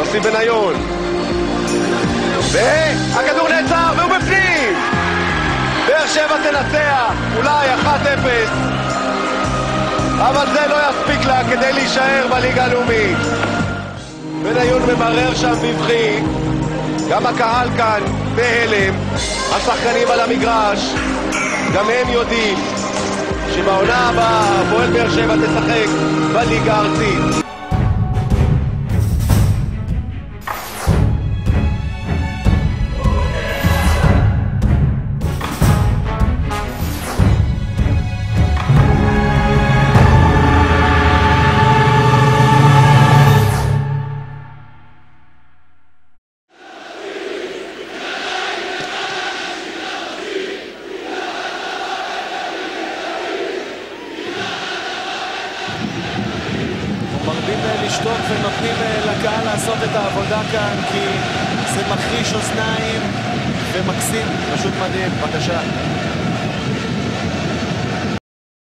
יוסי בניון, והכדור נעצר והוא בפנים. באר שבע תנצח, אולי 1-0, אבל זה לא יספיק לה כדי להישאר בליגה הלאומית. בניון ממרר שם בבחי, גם הקהל כאן בהלם, השחקנים על המגרש, גם הם יודעים שבעונה הבאה הפועל באר שבע תשחק בליגה הארצית. מרבים לשתוק ונותנים לקהל לעשות את העבודה כאן, כי זה מחריש אוזניים ומקסים, פשוט מדהים. בבקשה.